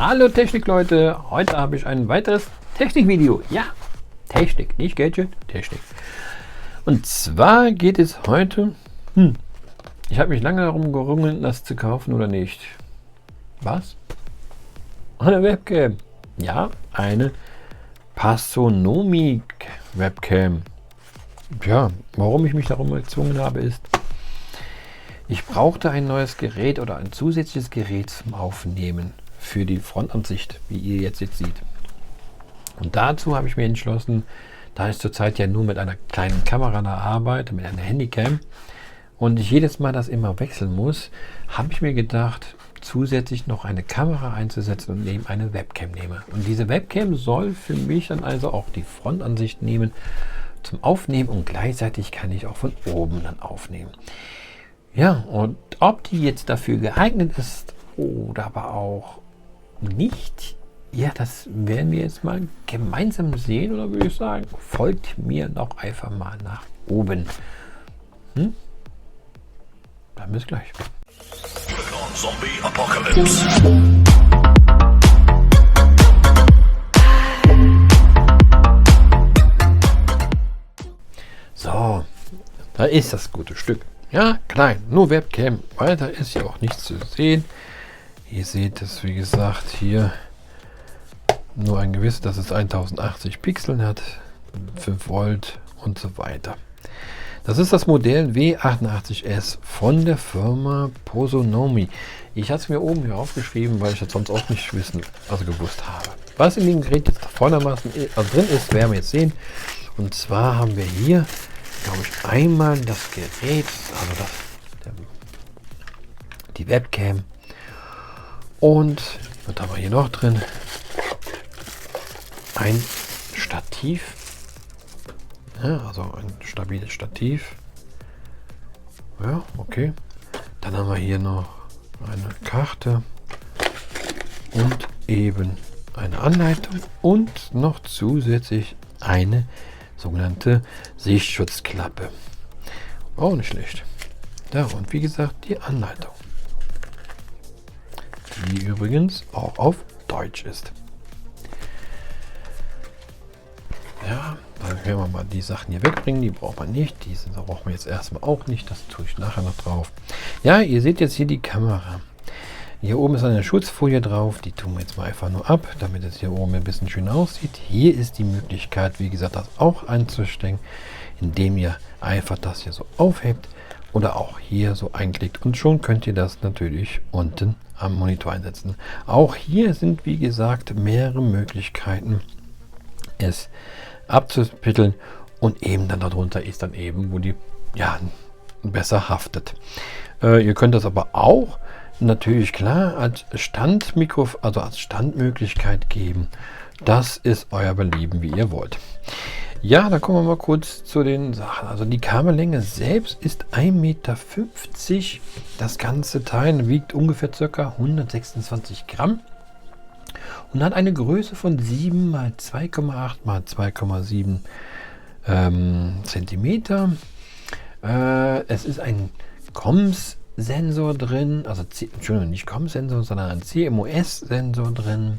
Hallo Technikleute, heute habe ich ein weiteres Technikvideo. Ja, Technik, nicht Gadget, Technik. Und zwar geht es heute, ich habe mich lange darum gerungen, das zu kaufen oder nicht. Was? Eine Webcam. Ja, eine Pasonomic Webcam. Ja, warum ich mich darum gezwungen habe, ist, ich brauchte ein neues Gerät oder ein zusätzliches Gerät zum Aufnehmen für die Frontansicht, wie ihr jetzt seht. Und dazu habe ich mir entschlossen, da ich zurzeit ja nur mit einer kleinen Kamera da arbeite, mit einer Handycam, und ich jedes Mal das immer wechseln muss, habe ich mir gedacht, zusätzlich noch eine Kamera einzusetzen und eben eine Webcam nehme. Und diese Webcam soll für mich dann also auch die Frontansicht nehmen zum Aufnehmen und gleichzeitig kann ich auch von oben dann aufnehmen. Ja, und ob die jetzt dafür geeignet ist oder aber auch nicht, ja, das werden wir jetzt mal gemeinsam sehen, oder würde ich sagen, folgt mir doch einfach mal nach oben. Dann bis gleich. Zombie Apocalypse. So, da ist das gute Stück. Ja, klein, nur Webcam. Weiter ist ja auch nichts zu sehen. Ihr seht es, wie gesagt, hier nur ein gewisses, dass es 1080 Pixeln hat, 5 Volt und so weiter. Das ist das Modell W88S von der Firma Pasonomic. Ich hatte es mir oben hier aufgeschrieben, weil ich das sonst auch nicht gewusst habe. Was in dem Gerät jetzt vordermaßen drin ist, werden wir jetzt sehen. Und zwar haben wir hier, glaube ich, einmal das Gerät, also die Webcam. Und was haben wir hier noch drin? Ein Stativ. Ja, also ein stabiles Stativ. Ja, okay. Dann haben wir hier noch eine Karte und eben eine Anleitung und noch zusätzlich eine sogenannte Sichtschutzklappe. Auch nicht schlecht. Ja, und wie gesagt, die Anleitung, die übrigens auch auf Deutsch ist. Ja, dann können wir mal die Sachen hier wegbringen. Die braucht man nicht. Diese brauchen wir jetzt erstmal auch nicht. Das tue ich nachher noch drauf. Ja, ihr seht jetzt hier die Kamera. Hier oben ist eine Schutzfolie drauf. Die tun wir jetzt mal einfach nur ab, damit es hier oben ein bisschen schön aussieht. Hier ist die Möglichkeit, wie gesagt, das auch einzustellen, indem ihr einfach das hier so aufhebt oder auch hier so einklickt. Und schon könnt ihr das natürlich unten am Monitor einsetzen. Auch hier sind, wie gesagt, mehrere Möglichkeiten, es abzupitteln, und eben dann darunter ist dann eben, wo die besser haftet. Ihr könnt das aber auch natürlich klar als Standmikrofon, also als Standmöglichkeit geben. Das ist euer Belieben, wie ihr wollt. Ja, da kommen wir mal kurz zu den Sachen. Also die Kabellänge selbst ist 1,50 Meter. Das ganze Teil wiegt ungefähr ca. 126 Gramm. Und hat eine Größe von 7 x 2,8 x 2,7 Zentimeter. Es ist ein COMS-Sensor drin, also Entschuldigung, nicht COMS-Sensor, sondern ein CMOS-Sensor drin.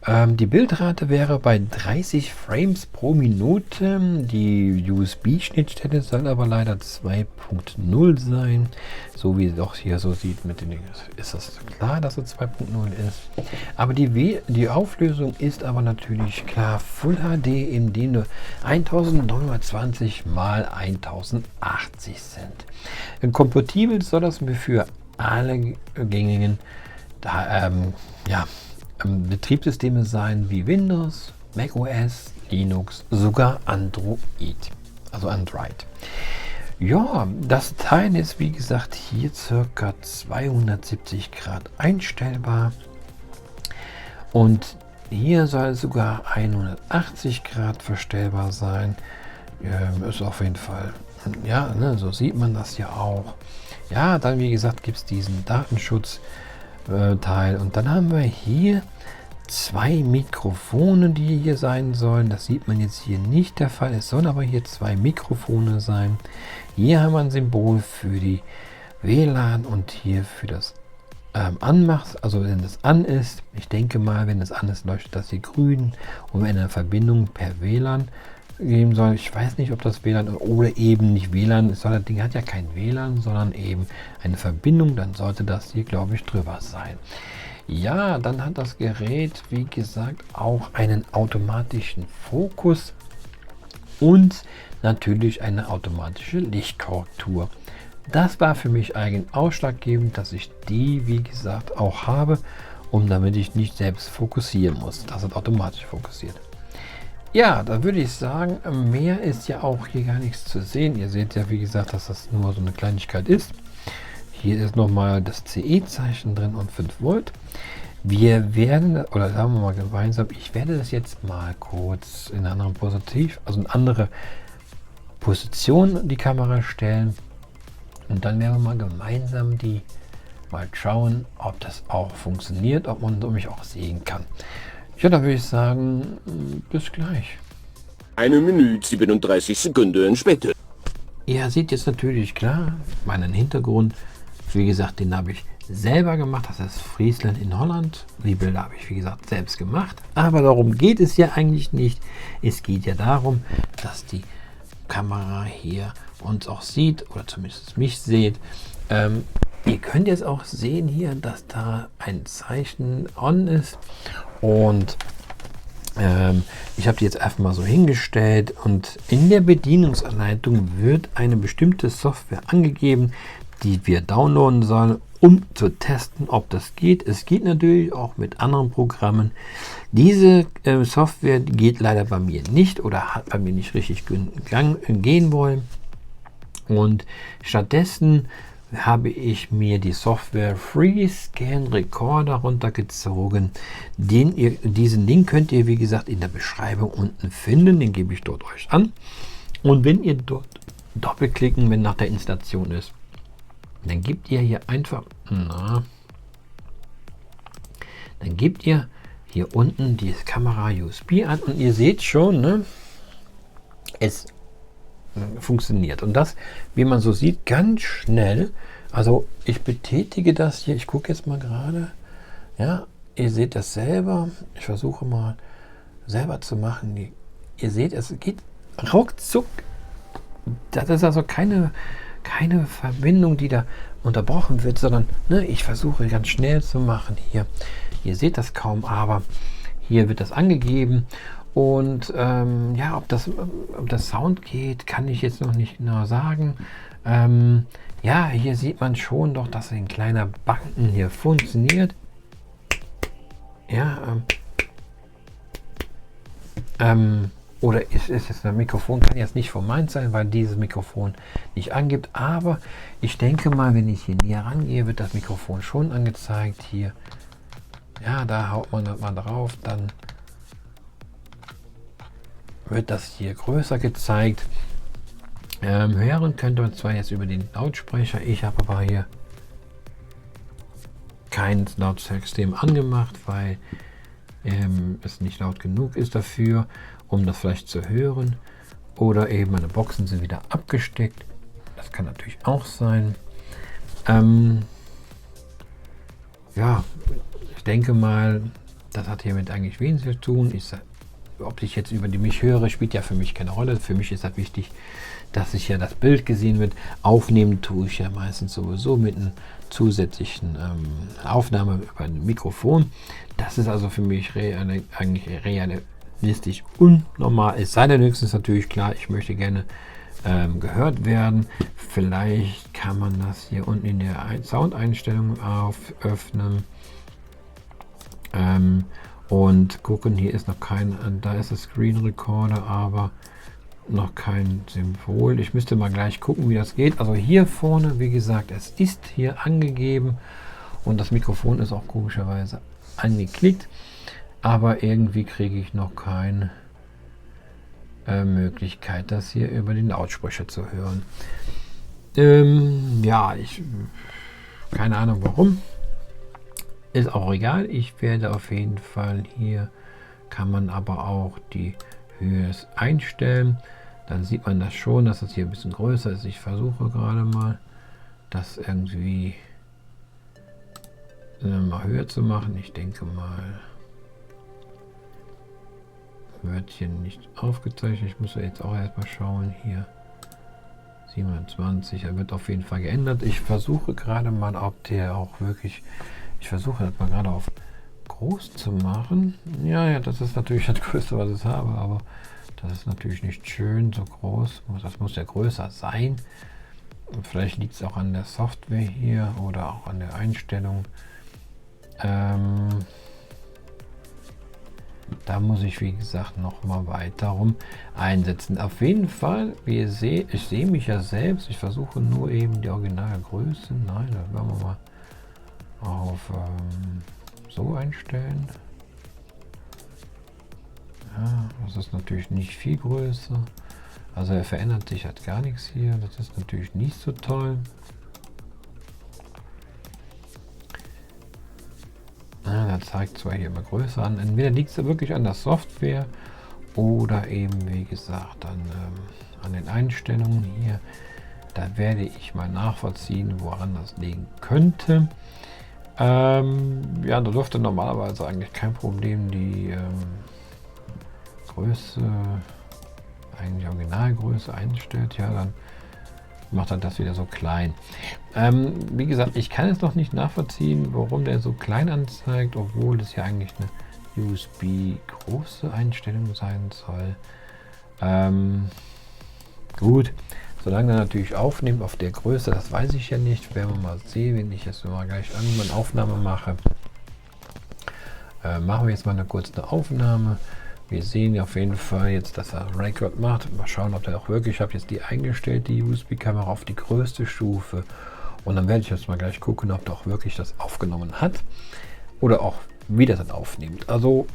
Die Bildrate wäre bei 30 Frames pro Minute. Die USB-Schnittstelle soll aber leider 2.0 sein. So wie es auch hier so sieht, mit den Dingen ist das klar, dass es 2.0 ist. Aber die Auflösung ist aber natürlich klar Full HD, in dem nur 1920 x 1080 sind. Kompatibel soll das für alle gängigen Betriebssysteme sein, wie Windows, macOS, Linux, sogar Android. Ja, das Teil ist, wie gesagt, hier ca. 270 Grad einstellbar. Und hier soll sogar 180 Grad verstellbar sein. Ist auf jeden Fall, ja, ne, so sieht man das ja auch. Ja, dann, wie gesagt, gibt es diesen Datenschutz-Teil. Und dann haben wir hier 2 Mikrofone, die hier sein sollen. Das sieht man jetzt hier nicht der Fall. Es sollen aber hier 2 Mikrofone sein. Hier haben wir ein Symbol für die WLAN und hier für das anmachst, also wenn es an ist, ich denke mal, wenn es an ist, leuchtet das hier grün und wenn eine Verbindung per WLAN geben soll, ich weiß nicht, ob das WLAN oder eben nicht WLAN ist, das Ding hat ja kein WLAN, sondern eben eine Verbindung, dann sollte das hier, glaube ich, drüber sein. Ja, dann hat das Gerät, wie gesagt, auch einen automatischen Fokus und natürlich eine automatische Lichtkorrektur. Das war für mich eigentlich ausschlaggebend, dass ich die, wie gesagt, auch habe, damit ich nicht selbst fokussieren muss. Das hat automatisch fokussiert. Ja, da würde ich sagen, mehr ist ja auch hier gar nichts zu sehen. Ihr seht ja, wie gesagt, dass das nur so eine Kleinigkeit ist. Hier ist nochmal das CE-Zeichen drin und 5 Volt. Wir werden, oder sagen wir mal gemeinsam, ich werde das jetzt mal kurz in eine andere Position die Kamera stellen. Und dann werden wir mal gemeinsam mal schauen, ob das auch funktioniert, ob man mich auch sehen kann. Ja, da würde ich sagen, bis gleich. 1 Minute 37 Sekunden später. Ihr seht jetzt natürlich klar meinen Hintergrund. Wie gesagt, den habe ich selber gemacht. Das ist Friesland in Holland. Die Bilder habe ich, wie gesagt, selbst gemacht. Aber darum geht es ja eigentlich nicht. Es geht ja darum, dass die Kamera hier uns auch sieht oder zumindest mich seht. Ihr könnt jetzt auch sehen hier, dass da ein Zeichen on ist und ich habe die jetzt einfach mal so hingestellt und in der Bedienungsanleitung wird eine bestimmte Software angegeben, die wir downloaden sollen, um zu testen, ob das geht. Es geht natürlich auch mit anderen Programmen. Diese Software geht leider bei mir nicht oder hat bei mir nicht richtig gehen wollen. Und stattdessen habe ich mir die Software FreeScan Recorder runtergezogen. Diesen Link könnt ihr, wie gesagt, in der Beschreibung unten finden. Den gebe ich dort euch an. Und wenn ihr dort doppelklicken, wenn nach der Installation ist, dann gebt ihr hier einfach, dann gebt ihr hier unten die Kamera USB an und ihr seht schon, ne, es funktioniert. Und das, wie man so sieht, ganz schnell. Also ich betätige das hier, ich gucke jetzt mal gerade, ja, ihr seht das selber. Ich versuche mal selber zu machen. Ihr seht, es geht ruckzuck. Das ist also keine Verbindung, die da unterbrochen wird, sondern ne, ich versuche ganz schnell zu machen hier. Ihr seht das kaum, aber hier wird das angegeben und ja, ob das Sound geht, kann ich jetzt noch nicht genau sagen. Ja, hier sieht man schon doch, dass ein kleiner Button hier funktioniert. Ja, oder ist es ein Mikrofon, kann jetzt nicht von meins sein, weil dieses Mikrofon nicht angibt. Aber ich denke mal, wenn ich hier näher rangehe, wird das Mikrofon schon angezeigt. Hier, ja, da haut man das mal drauf, dann wird das hier größer gezeigt. Hören könnte man zwar jetzt über den Lautsprecher, ich habe aber hier kein Lautsystem angemacht, weil es nicht laut genug ist dafür, um das vielleicht zu hören. Oder eben meine Boxen sind wieder abgesteckt. Das kann natürlich auch sein. Ja, ich denke mal, das hat hiermit eigentlich wenig zu tun. Ob ich jetzt über mich höre, spielt ja für mich keine Rolle. Für mich ist halt wichtig, dass sich ja das Bild gesehen wird. Aufnehmen tue ich ja meistens sowieso mit einer zusätzlichen Aufnahme über ein Mikrofon. Das ist also für mich eigentlich realistisch unnormal. Es sei denn höchstens natürlich klar, ich möchte gerne gehört werden. Vielleicht kann man das hier unten in der Soundeinstellung öffnen. Und gucken, hier ist noch kein, da ist das Screen Recorder, aber noch kein Symbol. Ich müsste mal gleich gucken, wie das geht. Also hier vorne, wie gesagt, es ist hier angegeben und das Mikrofon ist auch komischerweise angeklickt, aber irgendwie kriege ich noch keine Möglichkeit, das hier über den Lautsprecher zu hören. Ja, keine Ahnung warum. Ist auch egal. Ich werde auf jeden Fall hier, kann man aber auch die Höhe einstellen. Dann sieht man das schon, dass das hier ein bisschen größer ist. Ich versuche gerade mal, das irgendwie mal höher zu machen. Ich denke mal, wird hier nicht aufgezeichnet. Ich muss jetzt auch erstmal schauen hier. 27, er wird auf jeden Fall geändert. Ich versuche gerade mal, ob der auch wirklich, ich versuche das mal gerade auf groß zu machen. Ja, das ist natürlich das Größte, was ich habe, aber das ist natürlich nicht schön so groß. Das muss ja größer sein. Und vielleicht liegt es auch an der Software hier oder auch an der Einstellung. Da muss ich, wie gesagt, noch mal weiter rum einsetzen. Auf jeden Fall, wie ihr seht, ich sehe mich ja selbst. Ich versuche nur eben die Originalgröße. Nein, das werden wir mal auf so einstellen. Ja, das ist natürlich nicht viel größer. Also er verändert sich halt gar nichts hier. Das ist natürlich nicht so toll. Ja, das zeigt zwar hier immer größer an. Entweder liegt es wirklich an der Software oder eben, wie gesagt, an den Einstellungen hier. Da werde ich mal nachvollziehen, woran das liegen könnte. Ja, da dürfte normalerweise eigentlich kein Problem die Größe, eigentlich Originalgröße einstellt. Ja, dann macht er das wieder so klein. Wie gesagt, ich kann es noch nicht nachvollziehen, warum der so klein anzeigt, obwohl das ja eigentlich eine USB große Einstellung sein soll. Gut, solange er natürlich aufnimmt auf der Größe, das weiß ich ja nicht. Werden wir mal sehen, wenn ich jetzt mal gleich eine Aufnahme mache. Machen wir jetzt mal eine kurze Aufnahme. Wir sehen auf jeden Fall jetzt, dass er Record macht. Mal schauen, ob er auch wirklich, ich habe jetzt die eingestellt, die USB-Kamera auf die größte Stufe. Und dann werde ich jetzt mal gleich gucken, ob er auch wirklich das aufgenommen hat. Oder auch wie das dann aufnimmt. Also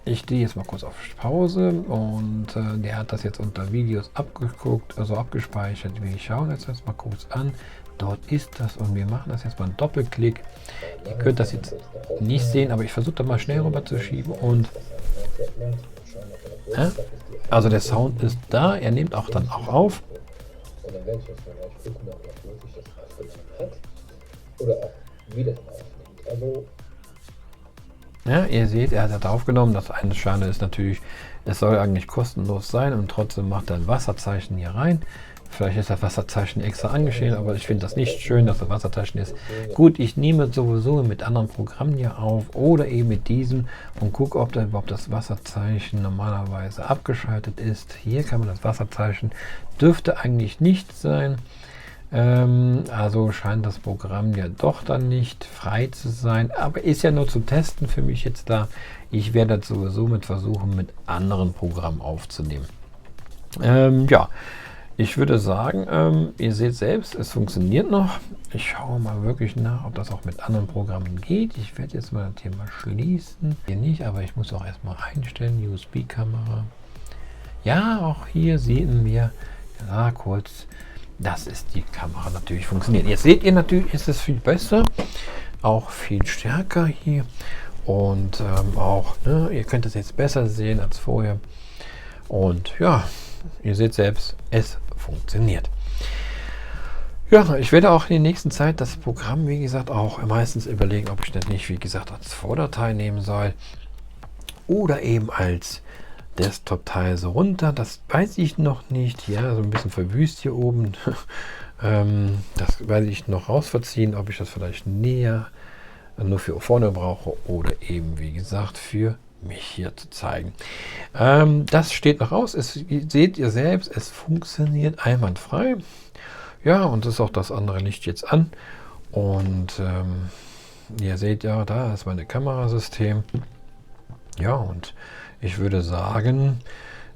ich gehe jetzt mal kurz auf Pause und der hat das jetzt unter Videos abgeguckt, also abgespeichert. Wir schauen jetzt mal kurz an. Dort ist das und wir machen das jetzt mal einen Doppelklick. Ihr könnt das jetzt nicht sehen, aber ich versuche da mal schnell rüber zu schieben und also der Sound ist da, er nimmt auch dann auch auf. Und dann werde ich jetzt mal gleich gucken, ob er wirklich das aufgenommen hat oder auch wie das aufnimmt. Also ja, ihr seht, er hat das aufgenommen. Das eine Schade ist natürlich, es soll eigentlich kostenlos sein und trotzdem macht er ein Wasserzeichen hier rein. Vielleicht ist das Wasserzeichen extra angeschrieben, aber ich finde das nicht schön, dass das Wasserzeichen ist. Gut, ich nehme sowieso mit anderen Programmen hier auf oder eben mit diesem und gucke, ob da überhaupt das Wasserzeichen normalerweise abgeschaltet ist. Hier kann man das Wasserzeichen, dürfte eigentlich nicht sein. Also scheint das Programm ja doch dann nicht frei zu sein, aber ist ja nur zu testen für mich jetzt da. Ich werde das sowieso mit versuchen, mit anderen Programmen aufzunehmen. Ja. Ich würde sagen, ihr seht selbst, es funktioniert noch. Ich schaue mal wirklich nach, ob das auch mit anderen Programmen geht. Ich werde jetzt mal das hier mal schließen. Hier nicht, aber ich muss auch erstmal einstellen, USB-Kamera. Ja, auch hier sehen wir, ja, kurz, dass es die Kamera natürlich funktioniert. Jetzt seht ihr natürlich, ist es viel besser, auch viel stärker hier. Und auch, ne, ihr könnt es jetzt besser sehen als vorher. Und ja, ihr seht selbst, es funktioniert. Ja, ich werde auch in der nächsten Zeit das Programm, wie gesagt, auch meistens überlegen, ob ich das nicht, wie gesagt, als Vordatei nehmen soll oder eben als Desktop-Teil so runter. Das weiß ich noch nicht. Ja, so ein bisschen verwüst hier oben. Das werde ich noch rausverziehen, ob ich das vielleicht näher nur für vorne brauche oder eben, wie gesagt, für mich hier zu zeigen. Das steht noch aus. Es seht ihr selbst, es funktioniert einwandfrei. Ja, und ist auch das andere Licht jetzt an. Und ihr seht ja, da ist mein Kamerasystem. Ja, und ich würde sagen,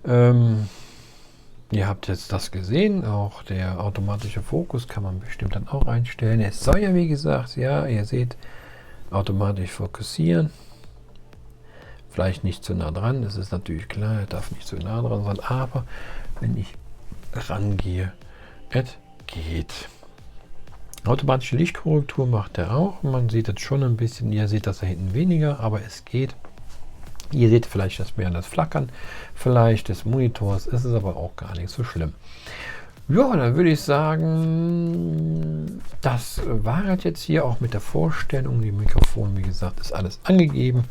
ihr habt jetzt das gesehen. Auch der automatische Fokus kann man bestimmt dann auch einstellen. Es soll ja, wie gesagt, ja, ihr seht, automatisch fokussieren. Vielleicht nicht zu nah dran, das ist natürlich klar, er darf nicht zu nah dran sein, aber wenn ich rangehe, es geht. Automatische Lichtkorrektur macht er auch, man sieht jetzt schon ein bisschen, ihr seht das da hinten weniger, aber es geht. Ihr seht vielleicht das mehr das Flackern, vielleicht des Monitors, ist es aber auch gar nicht so schlimm. Ja, dann würde ich sagen, das war es jetzt hier auch mit der Vorstellung. Die Mikrofon, wie gesagt, ist alles angegeben.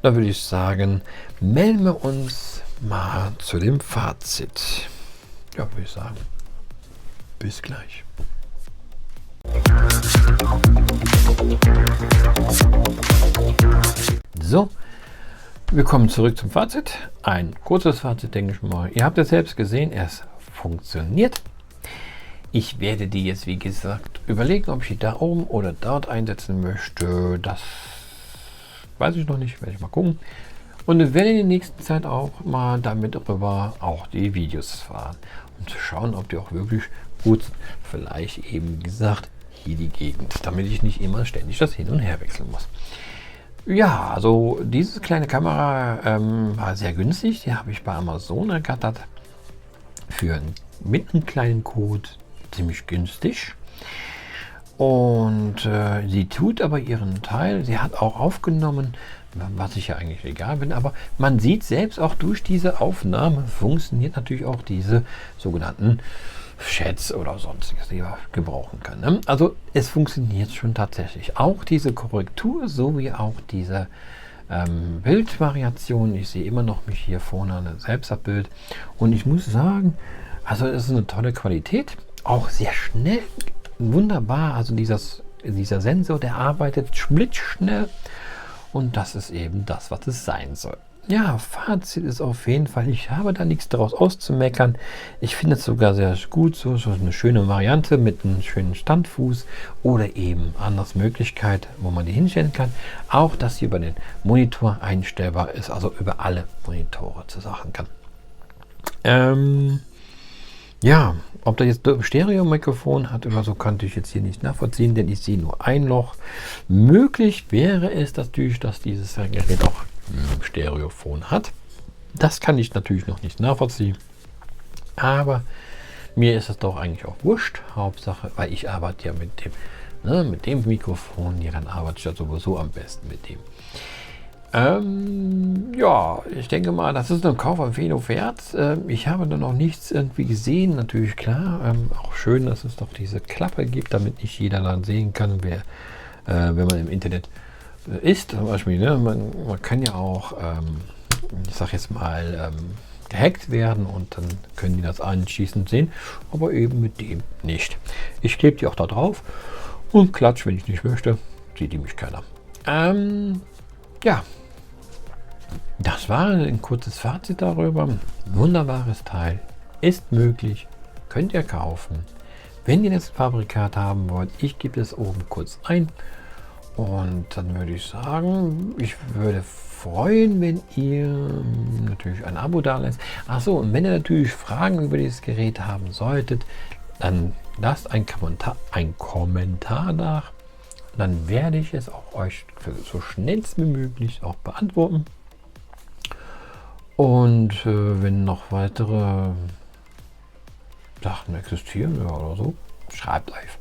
Dann würde ich sagen, melden wir uns mal zu dem Fazit. Ja, würde ich sagen, bis gleich. So, wir kommen zurück zum Fazit. Ein kurzes Fazit, denke ich mal. Ihr habt es selbst gesehen, es funktioniert. Ich werde die jetzt, wie gesagt, überlegen, ob ich die da oben oder dort einsetzen möchte. Das weiß ich noch nicht, werde ich mal gucken. Und wir werden in der nächsten Zeit auch mal damit darüber auch die Videos fahren, um zu schauen, ob die auch wirklich gut sind. Vielleicht eben, wie gesagt, hier die Gegend, damit ich nicht immer ständig das hin und her wechseln muss. Ja, also diese kleine Kamera war sehr günstig. Die habe ich bei Amazon ergattert. Mit einem kleinen Code ziemlich günstig. Und sie tut aber ihren Teil. Sie hat auch aufgenommen, was ich ja eigentlich egal bin. Aber man sieht selbst auch durch diese Aufnahme funktioniert natürlich auch diese sogenannten Chats oder sonstiges, die man gebrauchen kann. Ne? Also es funktioniert schon tatsächlich. Auch diese Korrektur sowie auch diese Bildvariation. Ich sehe immer noch mich hier vorne ein Selbstabbild. Und ich muss sagen, also es ist eine tolle Qualität. Auch sehr schnell. Wunderbar. Also dieser Sensor, der arbeitet blitzschnell. Und das ist eben das, was es sein soll. Ja, Fazit ist auf jeden Fall, ich habe da nichts daraus auszumeckern. Ich finde es sogar sehr gut, so eine schöne Variante mit einem schönen Standfuß oder eben anders Möglichkeit, wo man die hinstellen kann. Auch, dass sie über den Monitor einstellbar ist, also über alle Monitore zu sagen kann. Ja, ob da jetzt Stereo-Mikrofon hat oder so, konnte ich jetzt hier nicht nachvollziehen, denn ich sehe nur ein Loch. Möglich wäre es natürlich, dass dieses Gerät auch ein Stereophon hat. Das kann ich natürlich noch nicht nachvollziehen. Aber mir ist es doch eigentlich auch wurscht. Hauptsache, weil ich arbeite ja mit dem Mikrofon. Ja, dann arbeite ich ja sowieso am besten mit dem. Ja, ich denke mal, das ist eine Kaufempfehlung wert. Ich habe da noch nichts irgendwie gesehen, natürlich klar. Auch schön, dass es doch diese Klappe gibt, damit nicht jeder dann sehen kann, wer, wenn man im Internet ist. Zum Beispiel, ne? Man kann ja auch, ich sag jetzt mal, gehackt werden und dann können die das anschließend sehen, aber eben mit dem nicht. Ich klebe die auch da drauf und klatsch, wenn ich nicht möchte, sieht die mich keiner. Ja. Das war ein kurzes Fazit darüber. Wunderbares Teil. Ist möglich. Könnt ihr kaufen. Wenn ihr das Fabrikat haben wollt, ich gebe es oben kurz ein. Und dann würde ich sagen, ich würde freuen, wenn ihr natürlich ein Abo da lässt. Achso, und wenn ihr natürlich Fragen über dieses Gerät haben solltet, dann lasst einen Kommentar nach. Dann werde ich es auch euch so schnellst wie möglich auch beantworten. Und wenn noch weitere Sachen existieren oder so, schreibt einfach.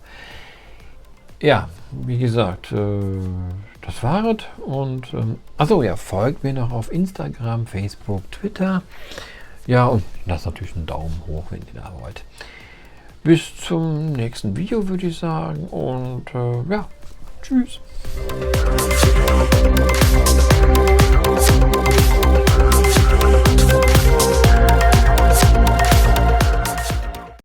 Ja, wie gesagt, das war es. Und achso, ja, folgt mir noch auf Instagram, Facebook, Twitter. Ja, und lasst natürlich einen Daumen hoch, wenn ihr da wollt. Bis zum nächsten Video, würde ich sagen. Und ja, tschüss.